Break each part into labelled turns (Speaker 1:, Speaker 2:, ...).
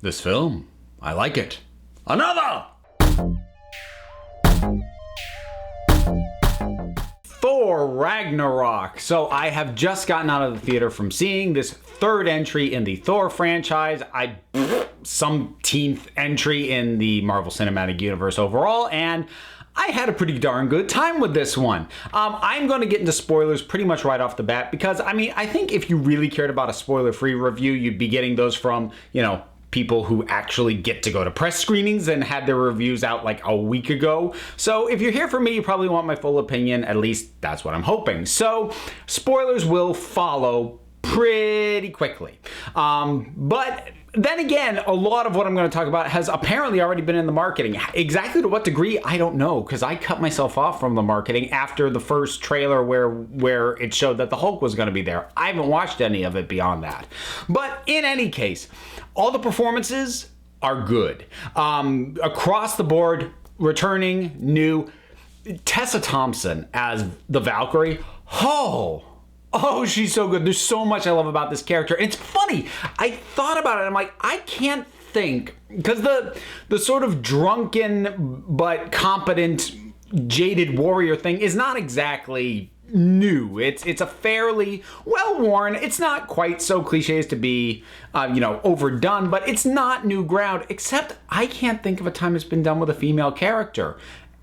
Speaker 1: This film, I like it. Another! Thor Ragnarok. So I have just gotten out of the theater from seeing this third entry in the Thor franchise. Some 10th entry in the Marvel Cinematic Universe overall, and I had a pretty darn good time with this one. I'm going to get into spoilers pretty much right off the bat because, I think if you really cared about a spoiler-free review, you'd be getting those from, people who actually get to go to press screenings and had their reviews out like a week ago. So if you're here for me, you probably want my full opinion. At least that's what I'm hoping. So spoilers will follow pretty quickly. But then again, a lot of what I'm going to talk about has apparently already been in the marketing. Exactly to what degree, I don't know, because I cut myself off from the marketing after the first trailer where it showed that the Hulk was going to be there. I haven't watched any of it beyond that. But in any case, all the performances are good. Across the board, returning, new. Tessa Thompson as the Valkyrie. Oh, she's so good. There's so much I love about this character. It's funny. I thought about it. I'm like, I can't think, because the sort of drunken but competent, jaded warrior thing is not exactly new. It's a fairly well-worn. It's not quite so cliche as to be, overdone, but it's not new ground, except I can't think of a time it's been done with a female character.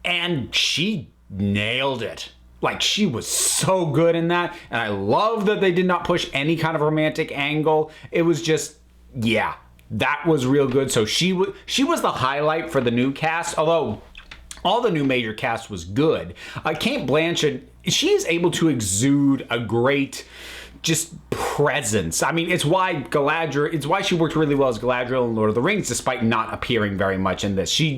Speaker 1: And she nailed it. Like, she was so good in that. And I love that they did not push any kind of romantic angle. It was just, yeah, that was real good. So she was the highlight for the new cast, although all the new major cast was good. Cate Blanchett, she is able to exude a great just presence. It's why she worked really well as Galadriel in Lord of the Rings, despite not appearing very much in this. She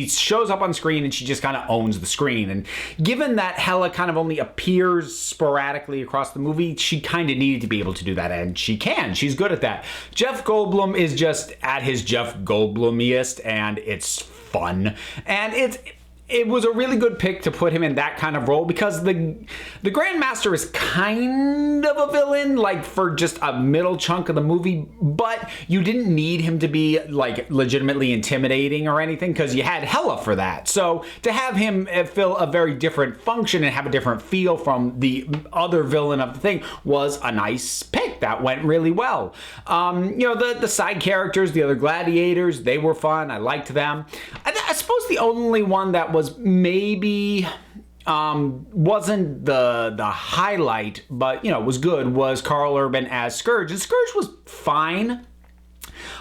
Speaker 1: shows up on screen and she just kind of owns the screen. And given that Hela kind of only appears sporadically across the movie, she kind of needed to be able to do that, and she can. She's good at that. Jeff Goldblum is just at his Jeff Goldblumiest, and it's fun. And it was a really good pick to put him in that kind of role, because the Grandmaster is kind of a villain, like, for just a middle chunk of the movie, but you didn't need him to be, like, legitimately intimidating or anything, because you had Hela for that. So to have him fill a very different function and have a different feel from the other villain of the thing was a nice pick. That went really well. The side characters, the other gladiators, they were fun. I liked them. I suppose the only one that was maybe wasn't the highlight, but was good, was Karl Urban as Scourge. And Scourge was fine.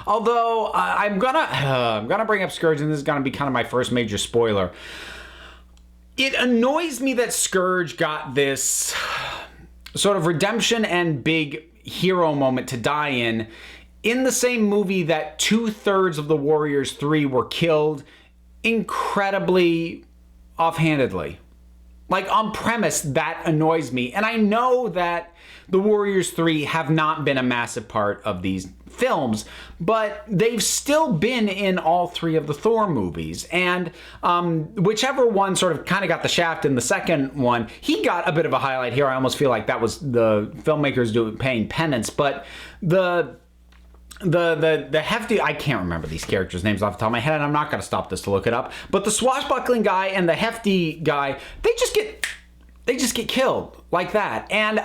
Speaker 1: Although I'm gonna bring up Scourge, and this is gonna be kind of my first major spoiler. It annoys me that Scourge got this sort of redemption and big hero moment to die in the same movie that 2/3 of the Warriors 3 were killed incredibly offhandedly. Like, on premise, that annoys me. And I know that the Warriors 3 have not been a massive part of these films, but they've still been in all three of the Thor movies. And whichever one sort of kind of got the shaft in the second one, he got a bit of a highlight here. I almost feel like that was the filmmakers paying penance. But the hefty, I can't remember these characters' names off the top of my head, and I'm not going to stop this to look it up, but the swashbuckling guy and the hefty guy, they just get killed like that. And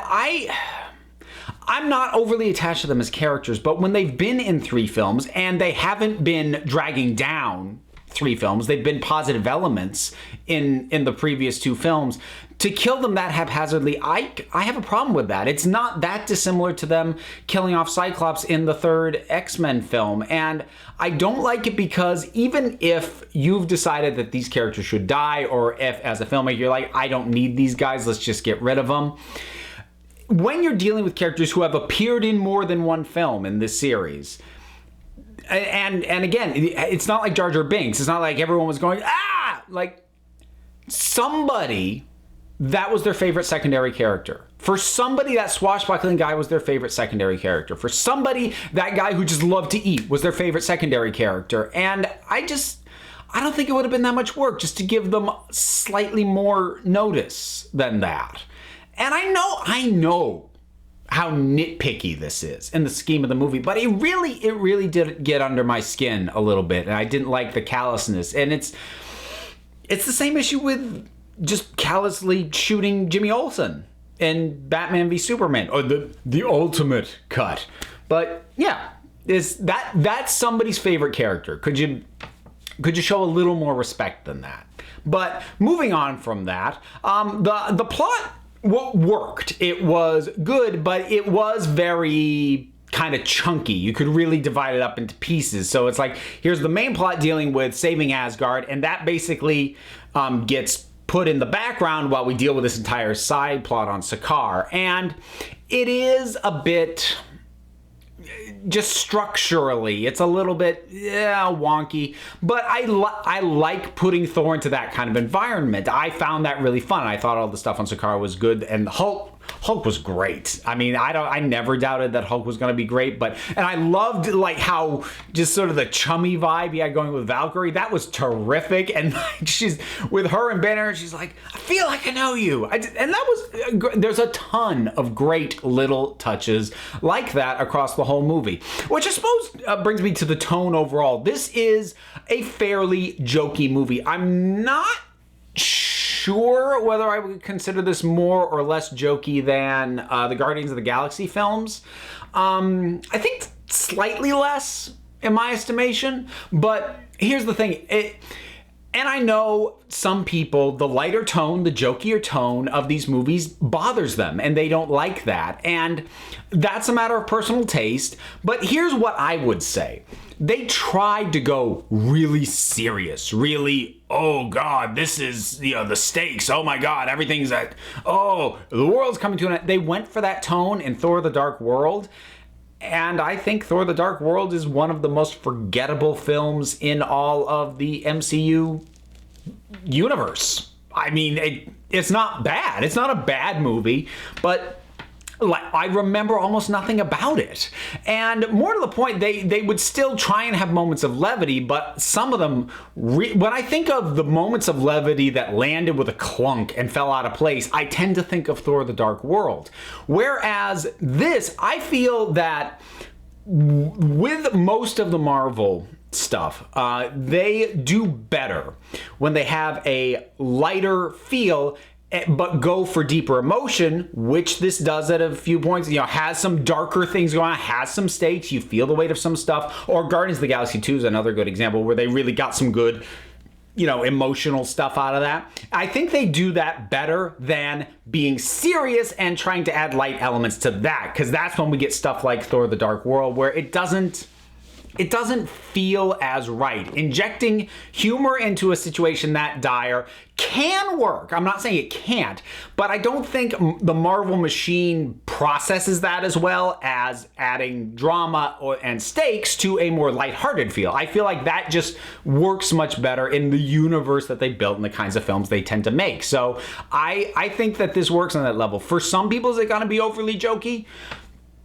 Speaker 1: I'm not overly attached to them as characters, but when they've been in 3 films and they haven't been dragging down 3 films, they've been positive elements in the previous 2 films, to kill them that haphazardly, I have a problem with that. It's not that dissimilar to them killing off Cyclops in the 3rd X-Men film. And I don't like it because even if you've decided that these characters should die, or if as a filmmaker you're like, I don't need these guys, let's just get rid of them. When you're dealing with characters who have appeared in more than one film in this series, and again, it's not like Jar Jar Binks. It's not like everyone was going, like, somebody, that was their favorite secondary character. For somebody, that swashbuckling guy was their favorite secondary character. For somebody, that guy who just loved to eat was their favorite secondary character. And I don't think it would have been that much work just to give them slightly more notice than that. And I know how nitpicky this is in the scheme of the movie, but it really did get under my skin a little bit, and I didn't like the callousness. And it's the same issue with just callously shooting Jimmy Olsen in Batman v Superman, or the ultimate cut. But yeah, that's somebody's favorite character. Could you show a little more respect than that? But moving on from that, the plot worked. It was good, but it was very kind of chunky. You could really divide it up into pieces. So it's like, here's the main plot dealing with saving Asgard, and that basically gets put in the background while we deal with this entire side plot on Sakaar. And it is a bit, just structurally, it's a little bit wonky, but I like putting Thor into that kind of environment. I found that really fun. I thought all the stuff on Sakaar was good, and Hulk was great. I mean, I never doubted that Hulk was going to be great, and I loved like how just sort of the chummy vibe he had going with Valkyrie. That was terrific. And like, she's with her and Banner, and she's like, I feel like I know you. And that was, there's a ton of great little touches like that across the whole movie, which I suppose brings me to the tone overall. This is a fairly jokey movie. I'm not sure whether I would consider this more or less jokey than the Guardians of the Galaxy films. I think slightly less in my estimation, but here's the thing. And I know some people, the lighter tone, the jokier tone of these movies bothers them, and they don't like that. And that's a matter of personal taste. But here's what I would say. They tried to go really serious, really, oh God, this is, the stakes. Oh my God, everything's the world's coming to an end. They went for that tone in Thor: The Dark World. And I think Thor: The Dark World is one of the most forgettable films in all of the MCU universe. I mean, it's not bad. It's not a bad movie, but I remember almost nothing about it. And more to the point, they would still try and have moments of levity, but some of them, when I think of the moments of levity that landed with a clunk and fell out of place, I tend to think of Thor: The Dark World. Whereas this, I feel that with most of the Marvel stuff, they do better when they have a lighter feel but go for deeper emotion, which this does at a few points. Has some darker things going on, has some stakes, you feel the weight of some stuff. Or Guardians of the Galaxy 2 is another good example where they really got some good, emotional stuff out of that. I think they do that better than being serious and trying to add light elements to that, because that's when we get stuff like Thor: The Dark World, where it doesn't feel as right. Injecting humor into a situation that dire can work. I'm not saying it can't, but I don't think the Marvel machine processes that as well as adding drama and stakes to a more lighthearted feel. I feel like that just works much better in the universe that they built and the kinds of films they tend to make. So I think that this works on that level. For some people, is it going to be overly jokey?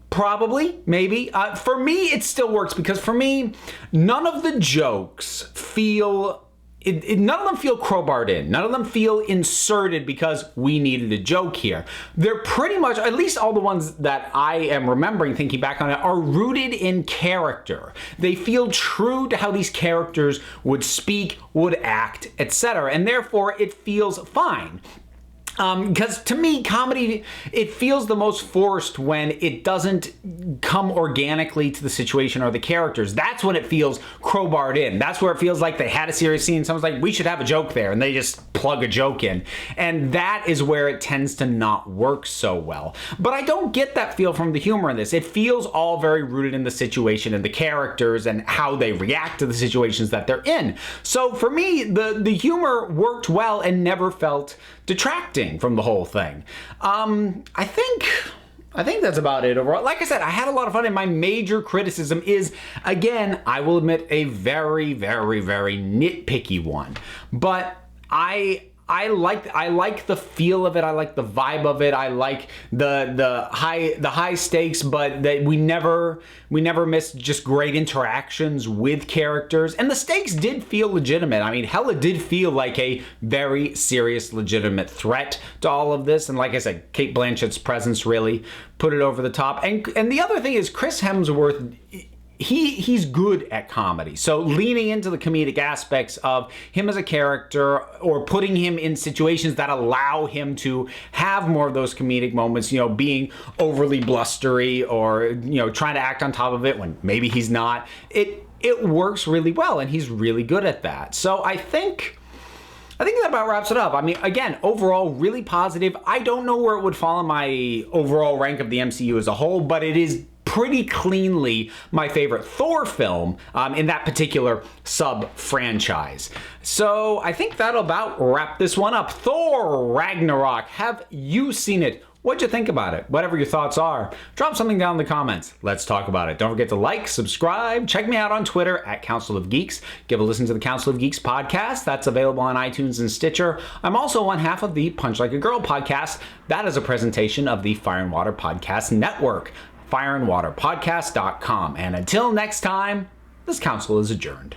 Speaker 1: Probably, maybe. For me, it still works, because for me, none of the jokes feel... none of them feel crowbarred in. None of them feel inserted because we needed a joke here. They're pretty much, at least all the ones that I am remembering thinking back on it, are rooted in character. They feel true to how these characters would speak, would act, etc. And therefore, it feels fine. Because to me, comedy, it feels the most forced when it doesn't come organically to the situation or the characters. That's when it feels crowbarred in. That's where it feels like they had a serious scene. Someone's like, we should have a joke there. And they just plug a joke in. And that is where it tends to not work so well. But I don't get that feel from the humor in this. It feels all very rooted in the situation and the characters and how they react to the situations that they're in. So for me, the humor worked well and never felt detracting from the whole thing. I think that's about it overall. Like I said, I had a lot of fun, and my major criticism is, again, I will admit, a very, very, very nitpicky one. But I I like the feel of it. I like the vibe of it. I like the high stakes, but that we never missed just great interactions with characters, and the stakes did feel legitimate. I mean, Hela did feel like a very serious, legitimate threat to all of this, and like I said, Cate Blanchett's presence really put it over the top. And the other thing is Chris Hemsworth. He's good at comedy. So leaning into the comedic aspects of him as a character, or putting him in situations that allow him to have more of those comedic moments, you know, being overly blustery or, you know, trying to act on top of it when maybe he's not. It works really well, and he's really good at that. So I think that about wraps it up. I mean, again, overall, really positive. I don't know where it would fall in my overall rank of the MCU as a whole, but it is pretty cleanly my favorite Thor film in that particular sub-franchise. So I think that'll about wrap this one up. Thor Ragnarok. Have you seen it? What'd you think about it? Whatever your thoughts are, drop something down in the comments. Let's talk about it. Don't forget to like, subscribe, check me out on Twitter at Council of Geeks. Give a listen to the Council of Geeks podcast. That's available on iTunes and Stitcher. I'm also one half of the Punch Like a Girl podcast. That is a presentation of the Fire and Water Podcast Network. fireandwaterpodcast.com. And until next time, this council is adjourned.